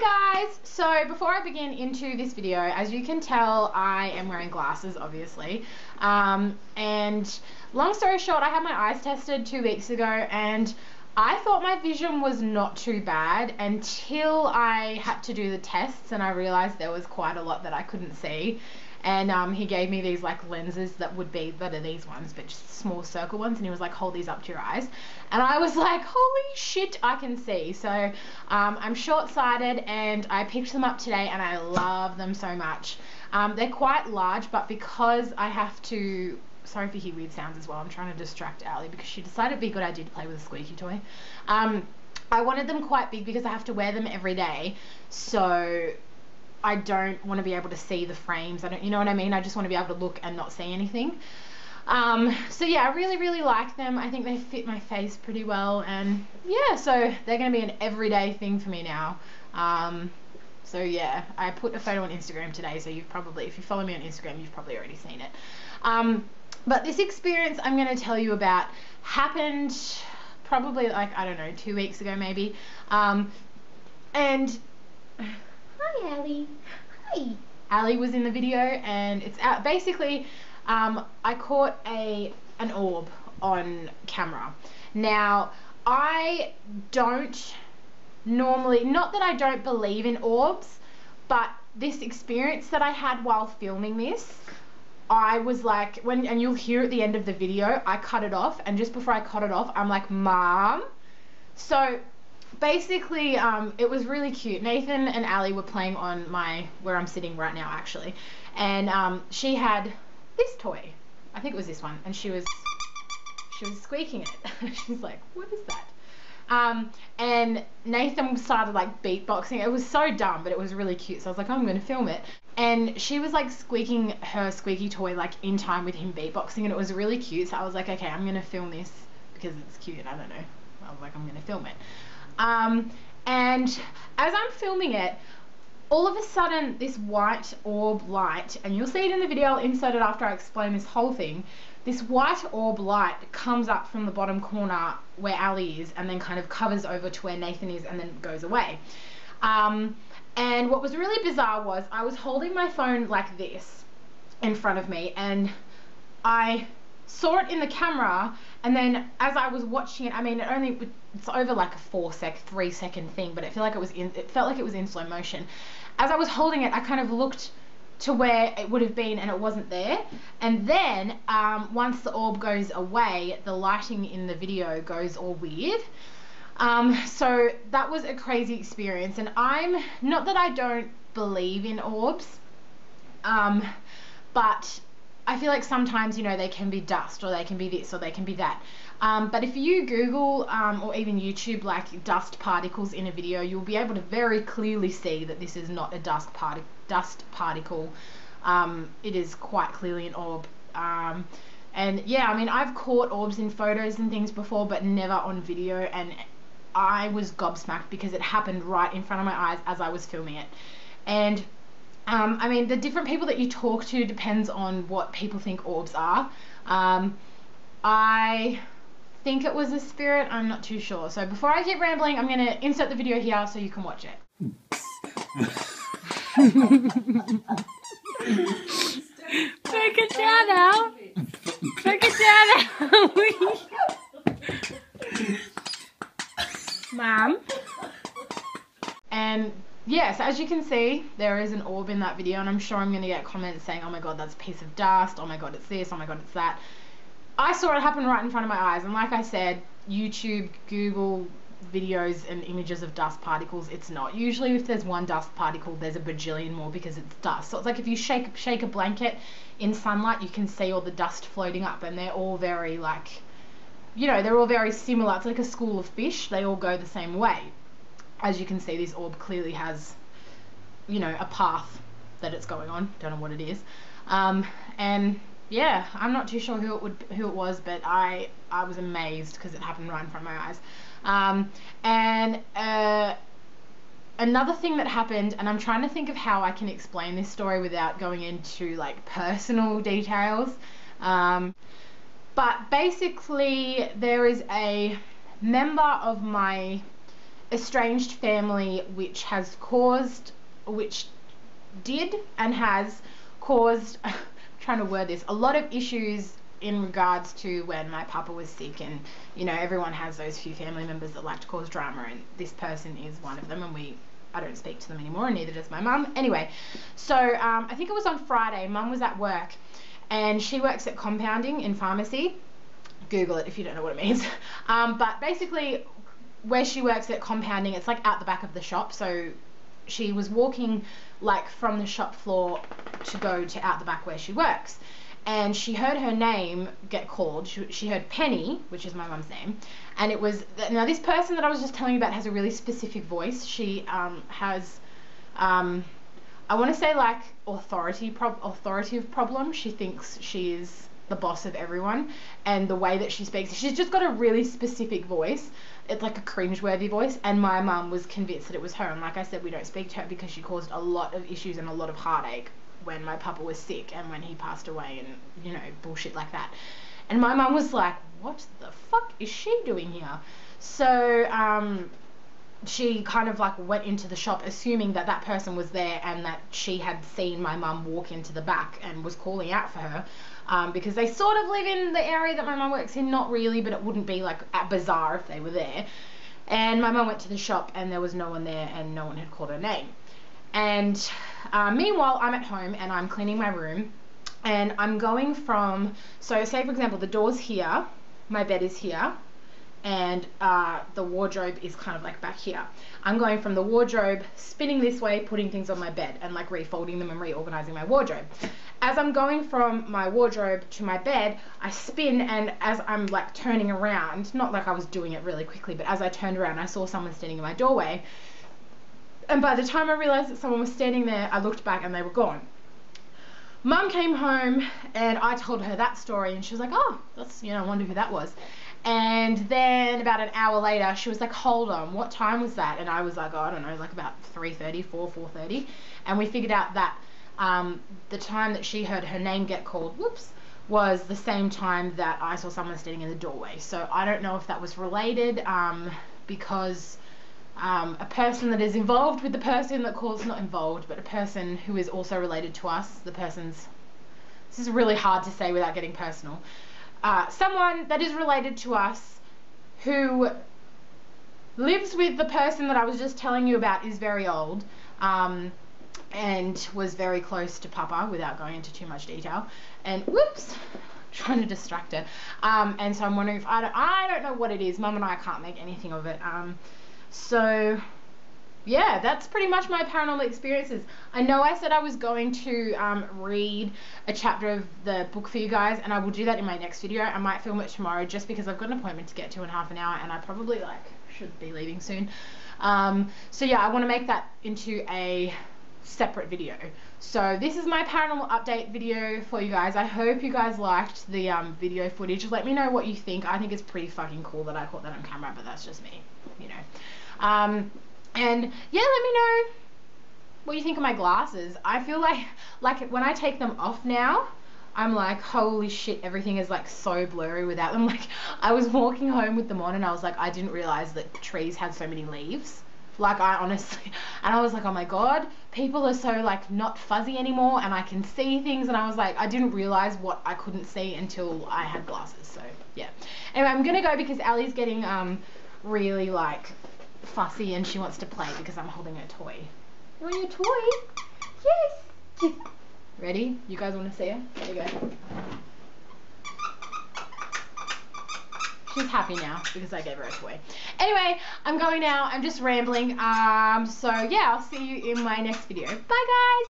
Hi guys! So before I begin into this video, as you can tell, I am wearing glasses, obviously. And long story short, I had my eyes tested 2 weeks ago and I thought my vision was not too bad until I had to do the tests and I realized there was quite a lot that I couldn't see. And he gave me these like lenses that are these ones, but just small circle ones, and he was like, hold these up to your eyes, and I was like, holy shit, I can see. So I'm short-sighted and I picked them up today and I love them so much. They're quite large, but because I have to, sorry if you hear weird sounds as well, I'm trying to distract Ali because she decided it'd be a good idea to play with a squeaky toy. I wanted them quite big because I have to wear them every day, so I don't want to be able to see the frames. You know what I mean? I just want to be able to look and not see anything. So yeah, I really like them. I think they fit my face pretty well, and yeah, so they're going to be an everyday thing for me now. So yeah, I put a photo on Instagram today, so you've probably, if you follow me on Instagram, you've probably already seen it. But this experience I'm going to tell you about happened probably like, I don't know, 2 weeks ago maybe. And hi, Ali. Hi. Ali was in the video, and it's out. Basically, I caught an orb on camera. Now, I don't normally, not that I don't believe in orbs, but this experience that I had while filming this, I was like, and you'll hear at the end of the video, I cut it off, and just before I cut it off, I'm like, Mom. So basically, it was really cute. Nathan and Ali were playing on where I'm sitting right now, actually, and she had this toy. I think it was this one, and she was squeaking it. She's like, what is that? And Nathan started like beatboxing. It was so dumb, but it was really cute. So I was like, oh, I'm going to film it. And she was like squeaking her squeaky toy like in time with him beatboxing, and it was really cute. So I was like, okay, I'm going to film this because it's cute. I don't know. I was like, I'm going to film it. And as I'm filming it, all of a sudden this white orb light, and you'll see it in the video, I'll insert it after I explain this whole thing, this white orb light comes up from the bottom corner where Ali is and then kind of covers over to where Nathan is and then goes away. And what was really bizarre was I was holding my phone like this in front of me, and I saw it in the camera, and then as I was watching it, I mean, it's over like a 3 second thing, but it felt like it was in slow motion. As I was holding it, I kind of looked to where it would have been, and it wasn't there. And then once the orb goes away, the lighting in the video goes all weird. So that was a crazy experience, and I'm not that I don't believe in orbs, but I feel like sometimes, you know, they can be dust, or they can be this, or they can be that. But if you Google or even YouTube like dust particles in a video, you'll be able to very clearly see that this is not a dust particle. It is quite clearly an orb. And yeah, I mean, I've caught orbs in photos and things before, but never on video, and I was gobsmacked because it happened right in front of my eyes as I was filming it. And I mean, the different people that you talk to depends on what people think orbs are. I think it was a spirit, I'm not too sure. So before I keep rambling, I'm going to insert the video here so you can watch it. Break it down now. Break it down now. Mom. And yeah, so as you can see, there is an orb in that video, and I'm sure I'm going to get comments saying, oh my god, that's a piece of dust, oh my god, it's this, oh my god, it's that. I saw it happen right in front of my eyes, and like I said, YouTube, Google videos and images of dust particles, it's not. Usually if there's one dust particle, there's a bajillion more because it's dust. So it's like if you shake a blanket in sunlight, you can see all the dust floating up, and they're all very like, you know, they're all very similar. It's like a school of fish. They all go the same way. As you can see, this orb clearly has, you know, a path that it's going on. Don't know what it is. And yeah, I'm not too sure who it was, but I was amazed because it happened right in front of my eyes. And another thing that happened, and I'm trying to think of how I can explain this story without going into like personal details. But basically, there is a member of my estranged family which did and has caused, I'm trying to word this, a lot of issues in regards to when my papa was sick. And you know, everyone has those few family members that like to cause drama, and this person is one of them, and I don't speak to them anymore, and neither does my mum. Anyway, so I think it was on Friday, Mum was at work, and she works at compounding in pharmacy. Google it if you don't know what it means. But basically, where she works at compounding, it's like out the back of the shop. So she was walking like from the shop floor to go to out the back where she works, and she heard her name get called. She heard Penny, which is my mum's name, and it was, now this person that I was just telling you about has a really specific voice. She has I want to say like authoritative problem. She thinks she is the boss of everyone, and the way that she speaks, she's just got a really specific voice. It's like a cringeworthy voice, and my mum was convinced that it was her. And like I said, we don't speak to her because she caused a lot of issues and a lot of heartache when my papa was sick and when he passed away, and you know, bullshit like that. And my mum was like, what the fuck is she doing here? So she kind of like went into the shop assuming that that person was there, and that she had seen my mum walk into the back and was calling out for her, because they sort of live in the area that my mum works in. Not really, but it wouldn't be like bizarre if they were there. And my mum went to the shop and there was no one there, and no one had called her name. And meanwhile, I'm at home and I'm cleaning my room, and I'm going from, so say for example, the door's here, my bed is here, and the wardrobe is kind of like back here. I'm going from the wardrobe, spinning this way, putting things on my bed, and like refolding them and reorganizing my wardrobe. As I'm going from my wardrobe to my bed, I spin, and as I'm like turning around, not like I was doing it really quickly, but as I turned around, I saw someone standing in my doorway. And by the time I realized that someone was standing there, I looked back and they were gone. Mum came home and I told her that story, and she was like, oh, that's, you know, I wonder who that was. And then about an hour later, she was like, hold on, what time was that? And I was like, oh, I don't know, like about 3:30, 4:30. And we figured out that the time that she heard her name get called, was the same time that I saw someone standing in the doorway. So I don't know if that was related, because a person that is involved with the person that calls, not involved, but a person who is also related to us, this is really hard to say without getting personal, someone that is related to us who lives with the person that I was just telling you about is very old, and was very close to Papa, without going into too much detail, and trying to distract her, and so I'm wondering if, I don't know what it is. Mum and I can't make anything of it. So yeah, that's pretty much my paranormal experiences. I know I said I was going to read a chapter of the book for you guys, and I will do that in my next video. I might film it tomorrow just because I've got an appointment to get to in half an hour, and I probably should be leaving soon. So yeah, I want to make that into a separate video. So this is my paranormal update video for you guys. I hope you guys liked the video footage. Let me know what you think. I think it's pretty fucking cool that I caught that on camera, but that's just me, you know. And yeah, let me know what you think of my glasses. I feel like when I take them off now, I'm like, holy shit, everything is like so blurry without them. Like, I was walking home with them on and I was like, I didn't realize that trees had so many leaves. Like, I honestly, and I was like, oh my god, people are so like not fuzzy anymore and I can see things. And I was like, I didn't realize what I couldn't see until I had glasses. So yeah, anyway, I'm gonna go because Allie's getting really like fussy and she wants to play because I'm holding her toy. You want your toy? Yes. Ready? You guys want to see her? There you go. She's happy now because I gave her a toy. Anyway, I'm going now. I'm just rambling. So yeah, I'll see you in my next video. Bye guys.